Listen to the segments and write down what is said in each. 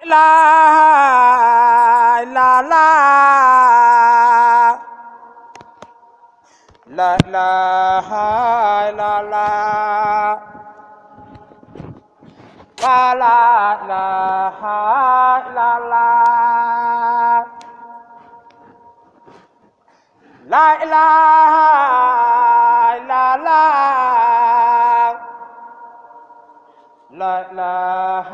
La ilaha illallah, la ilaha illallah, la ilaha illallah, la ilaha illallah, la ilaha illallah.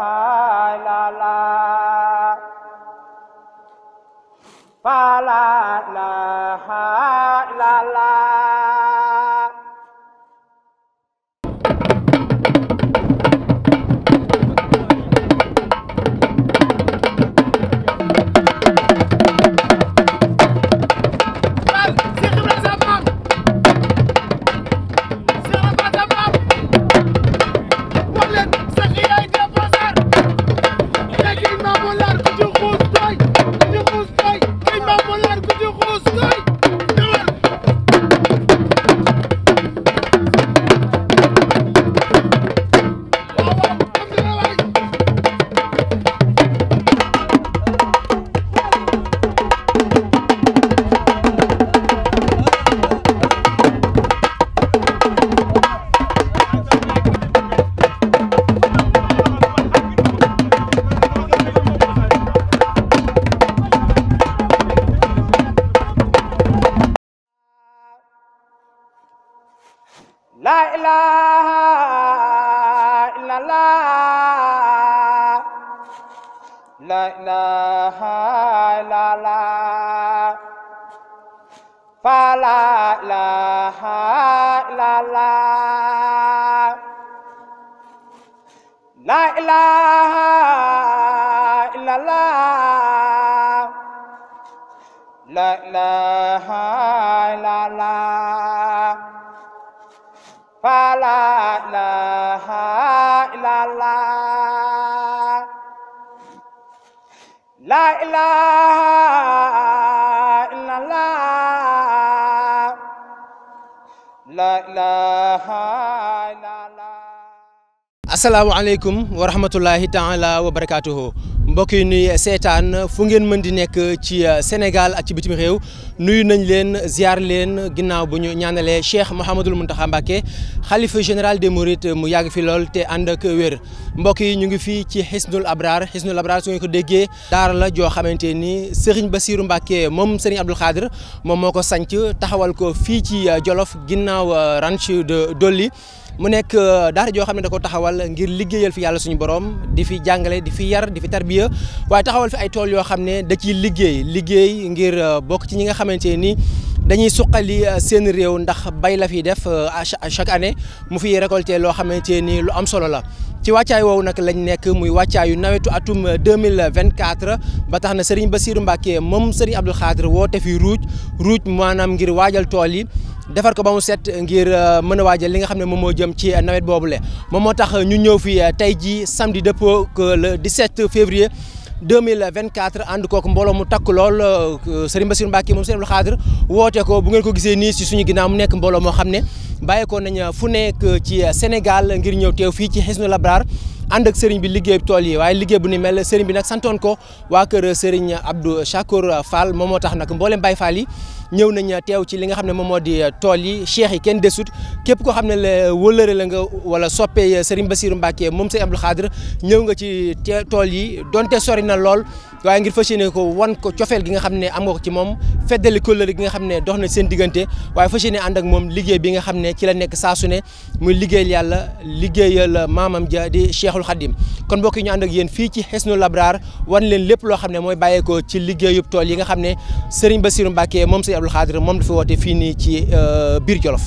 La ilaha illallah, la ilaha illallah, la ilaha illallah, la ilaha illallah, la ilaha illallah, la ilaha illallah, la ilaha illallah, la ilaha illallah. asalaamaaleykum wa rahmatullahi taala wa barakaatuhu mbokk yi nuy seetaan fu ngeen mën di nekk ci Sénégal ak ci bitim réew nuyu nañ leen ziar leen ginnaaw bu ñu ñaanalee Cheikh Mouhamadoul Mountakha Mbacké xalifa général des Mourides mu yàgg fi lool te ànd ak wér mbokk yi ñu ngi fii ci Hisnul Abrar su ngeen ko déggee daara la joo xamante ni Serigne Bassirou Mbacké moom Serigne Abdoul Khadr moom moo ko sanc taxawal ko fii ci Jolof ginnaaw ranch de Dolly mu nekk daara joo xam ne da ko taxawal ngir liggéeyal fi yàlla suñu borom di fi jàngale di fi yar di fi tarbiya waaye taxawal fi ay tool yoo xam ne da ciy liggéey ngir bokk ci ñi nga xamante ni dañuy suqali seen réew ndax bay la fiy def chaque année mu fiy récolter loo xamante ni lu am solo la. ci wàccaay woowu nag lañ nekk muy wàccaayu nawetu atum 2024 ba tax na Serigne Bassirou Mbacké moom Serigne Abdoul Khadr woote fi ruuj maanaam ngir waajal tool yi. defar ko ba mu set ngir mën a waajal li nga xam ne moom moo jëm ci nawet boobule moom moo tax ñu ñëw fi tey jii samedi dëppoo le 17 février 2024 ànd kook mbooloo mu takk lool Serigne Bassirou Mbacké moom Serigne Abdoul Khadr woote ko bu ngeen ko gisee nii si suñu ginnaaw mu nekk mbooloo moo xam ne bàyyeekoo nañ fu nekk ci Sénégal ngir ñëw teew fii ci Hisnul Abrar ànd ak Serigne bi liggéey tool yi waaye liggéey bu ni mel Serigne bi nag santoon ko waa kër Serigne Abdou Chakour Fall moom moo tax nag mboolem Baye Fall yi ñëw nañ teew ci li nga xam ne moom moo di tool yi cheikh yi kenn desut képp koo xam ne la wëllëre la nga wala soppee Serigne Bassirou Mbacké moom Serigne Abdoul Khadr ñëw nga ci tool yi donte sori na lool waaye ngir fas yéene ko wan ko cofeel gi nga xam ne am nga ko ci moom feddali kóllëre gi nga xam ne dox na seen diggante waaye fas yéene ànd ak moom liggéey bi nga xam ne ci la nekk saa su ne muy liggéeyal yàlla liggéeyal maamam ja di Cheikhul Khadim kon mbokk yi ñu ànd ak yéen fii ci Hisnul Abrar wan leen lépp loo xam ne mooy bàyyeekoo ci liggéeyub tool yi nga xam ne Serigne Bassirou Mbacké moom Serigne Abdoul Khadr moom dafa woote fii nii ci biir Jolof.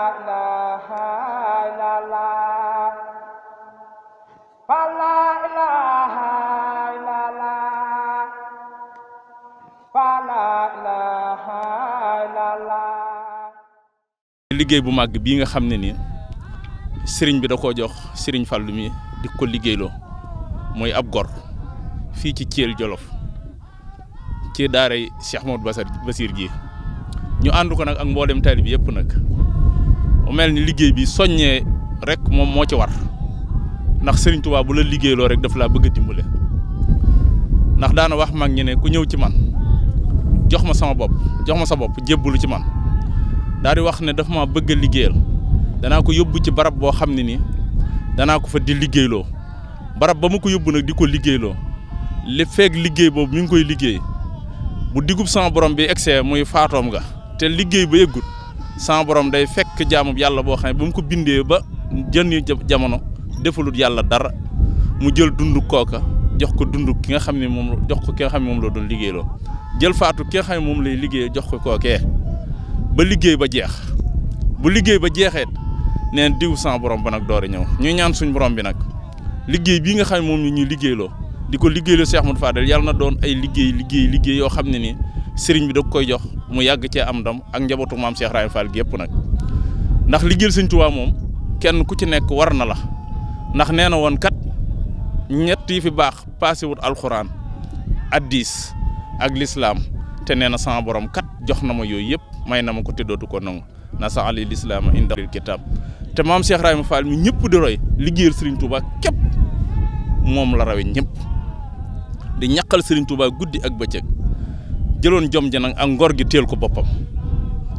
ilaha illallah fa la ilaha illallah fa la ilaha illallah. liggéey bu màgg bii nga xam ne ni sëriñ bi da koo jox sëriñ Fallou mi di ko liggéeyloo mooy ab gor fii ci Thiel Jolof ci daaray Cheikh Mamadou Bassir gi ñu ànd ko nag ak mboolem taalib bi yëpp nag mu mel ni liggéey bi soññee rek moom moo ci war ndax sëriñ Touba bu la liggéeyloo rek daf laa bëgg a dimbale ndax daana wax mag ñi ne ku ñëw ci man jox ma sa bopp jébbalu ci man daal di wax ne daf ma bëgg a liggéeyal danaa ko yóbbu ci barab boo xam ne ni danaa ko fa di liggéeyloo barab ba ma ko yóbbu nag di ko liggéeyloo li feeg liggéey boobu mi ngi koy liggéey bu digub sama borom bi egsee muy faatoom nga te liggéey ba yëggut sama borom day fekk jaamub yàlla boo xam ne ba mu ko bindee ba jën jamono defalut yàlla dara mu jël dundu kooka jox ko dundu ki nga xam ne moom jox ko ki nga xam ne moom la doon liggéeyloo jël faatu ki nga xam ne moom lay liggéey jox ko kookee ba liggéey ba jeex bu liggéey ba jeexee neen diw sama borom ba nag door a ñëw ñu ñaan suñ borom bi nag liggéey bii nga xam ne moom ñu ñuy liggéeyloo di ko liggéeyloo Cheikh Modou Fadel yàlla na doon ay liggéey yoo xam ne ni sëriñ bi da koy jox mu yàgg cee am ndam ak njabootu maam Cheikh Rahim Fall gi yëpp nag ndax liggéeyal Sëriñ Tuubaa moom kenn ku ci nekk war na la ndax nee na woon kat ñett yi fi baax passé wut alxuraan hadiis ak lislaam te nee na sama borom kat jox na ma yooyu yëpp may na ma ko te dootu ko nangu na sa ali lislaama inda kitab te maam Cheikh Rahim Fall mi ñëpp di roy liggéeyal Sëriñ Tuubaa képp moom la rawe ñëpp di ñaqal Sëriñ Tuubaa guddi ak bëccëg jëloon jom ji nag ak ngor gi teel ko boppam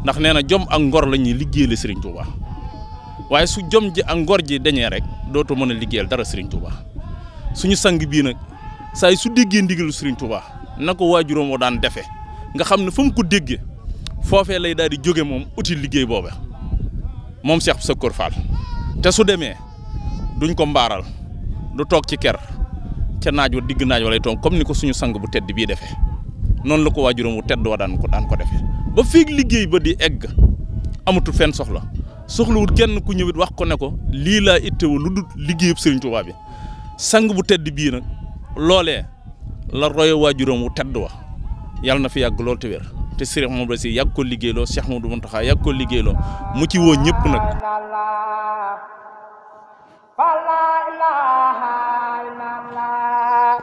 ndax nee na jom ak ngor la ñuy liggéeyal Sëriñ Tuubaa waaye su jom ji ak ngor ji dañee rek dootoo mën a liggéeyal dara Sëriñ Tuubaa suñu sang bii nag saa yi su déggee ndigalu Sëriñ Tuubaa na ko waajuróom moo daan defee nga xam ne fa mu ko déggee foofee lay daal di jóge moom uti liggéey booba moom Cheikh Sakor Fall te su demee duñ ko mbaaral du toog ci ker ca naaj wa digg naaj wa lay toog comme ni ko suñu sang bu tedd bii defee noonu la ko waajuróom bu tedd wa daan ko defee ba fii liggéey ba di egg amatul fenn soxlawut kenn ku ñëwit wax ko ne ko lii laa itteewu lu dul liggéeyub Sëriñ Tuubaa bi sang bu tedd bii nag loolee la roye waajuróom wu tedd wa yàlla na fi yàgg lool te wér te Sëriñ moom la si yàgg ko liggéeyloo Cheikh Modou Mountakha yàgg ko liggéeyloo mu ci woo ñëpp nag fa la ilaha illallah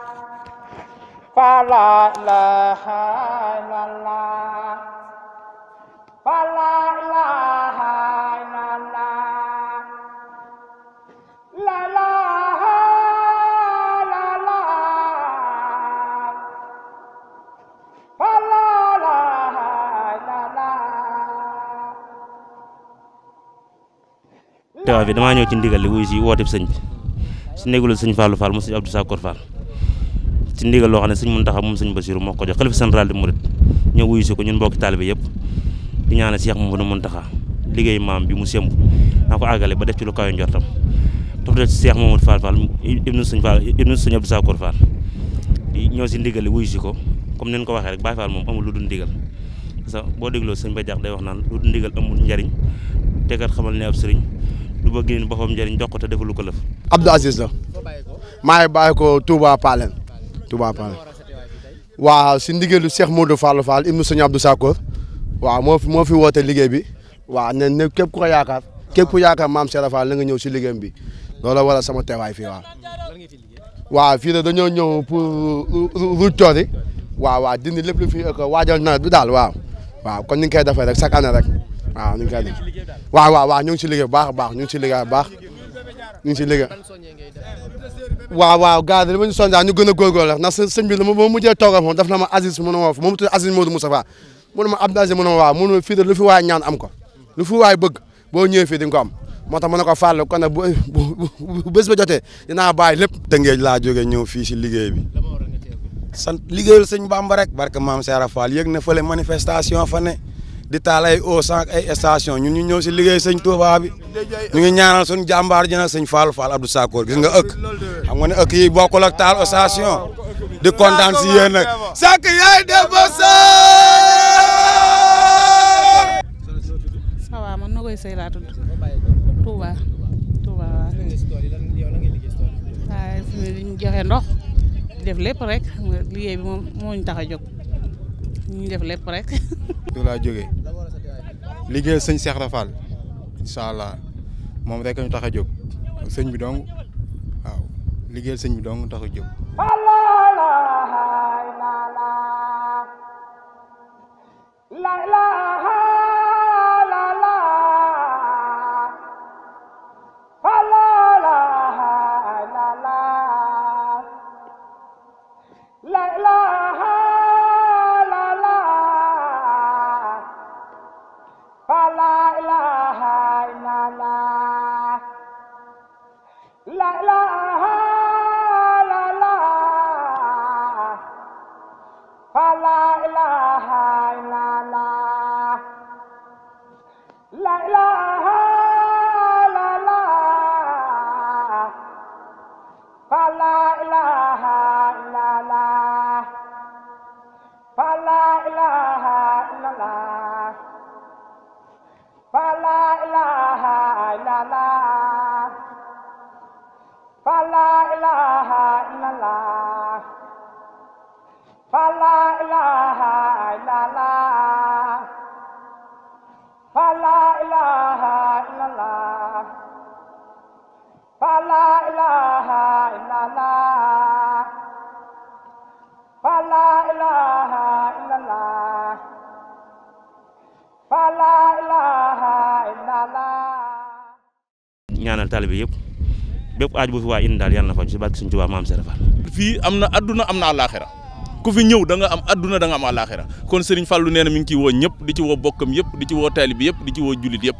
fa la ilaha illallah la ilaha illallah fa la ilaha illallah. teewaay bi damaa ñëw ci ndigal li wuy si wooteeb sëñ bi si néegul sëñ Fallou Fall mu sëñ Abdou Sakor Fall ci ndigal loo xam ne sëñ Mountakha moom sëñ Bassirou moo ko jox xalifa général des mourides ñëw wuyu si ko ñun mbokki taalibe yëpp di ñaanal Cheikh Mouhamadou Mountakha liggéey maam bi mu semb naa ko àggale ba def ci lu kawe njortam toppatoo ci Cheikh Mouhamadou Fall ibnu sëñ Abdou Sakor Fall di ñëw si ndigal li wuyu si ko comme ni ñu ko waxee rek Baye Fall moom amul lu dul ndigal parce que boo dégloo sëñ Ba Diakh day wax naan lu dul ndigal amul njariñ te kat xamal ne ab sëriñ du bëgg ni boppam njariñ jox ko te defalu ko lëf. Abdou Aziz la maa ngi bàyyi ko Touba Palen waaw si ndigalu Cheikh Modou Fall ibnu sëñ Abdou Sakor waaw moo fi woote liggéey bi waaw ne képp ku ko yaakaar képp ku yaakaar maam Cheikh Fall na nga ñëw si liggéeyam bi loolu wala sama teewaay fii waaw fii de dañoo ñëw pour ruuj tool yi waaw dindi lépp lu fi waajal nawet bi daal waaw kon ni ñu koy defee rek chaque année rek waaw ni ñu koy def waaw ñu ngi si liggéey bu baax a baax ñu ngi si liggéey bu baax ñu ngi si liggéey waaw gars yi dama ñu sonn ñu gën a góorgóorlu rek ndax sëñ bi la ma mujjee toogal moom daf na ma Aziz mu ne ma moom tudd Aziz Modou Moustapha mu ne ma Abdou Aziz mu ne ma waaw mu ne fii de lu fi waay ñaan am ko lu fi waay bëgg boo ñëwee fii di nga ko am moo tax ma ne ko Fall kon nag bu bés ba jotee dinaa bàyyi lépp. Tëngéej laa jógee ñëw fii si liggéey bi sant liggéeyal sëñ Bamba rek barke maam Cheikh Fall yëg na fële manifestation fa ne di taal ay eau ak ay station ñun ñu ñëw si liggéey sëñ Touba bi ñu ngi ñaanal suñu jàmbaar ji nag sëñ Fallou Fall Abdou Sakor gis nga ëkk xam nga ne ëkk yi bokkul ak taal station di kontaan si yéen nag sak yaay def ba ça va man na koy Ndeye Seye laa tudd. Touba waaw. waaye fi ñu joxe ndox def lépp rek liggéey bi moom moo ñu tax a jóg ñu def lépp rek. du laa jógee liggéey sëñ Cheikh Rafal incha allah moom rek ñu tax a jóg sëñ bi dong waaw liggéeyal sëñ bi dong tax a jóg. ñaanal taalibe yëpp bépp aaj bu fi waa indi daal yàlla na fa ci barke Sëñ Tuubaa Maam Seex Faal. fii am na adduna am na àllaaxira ku fi ñëw da nga am adduna da nga am àllaaxira kon Serigne Fallou nee na mi ngi ciy woo ñëpp di ci woo bokkam yëpp di ci woo taalibe yëpp di ci woo jullit yëpp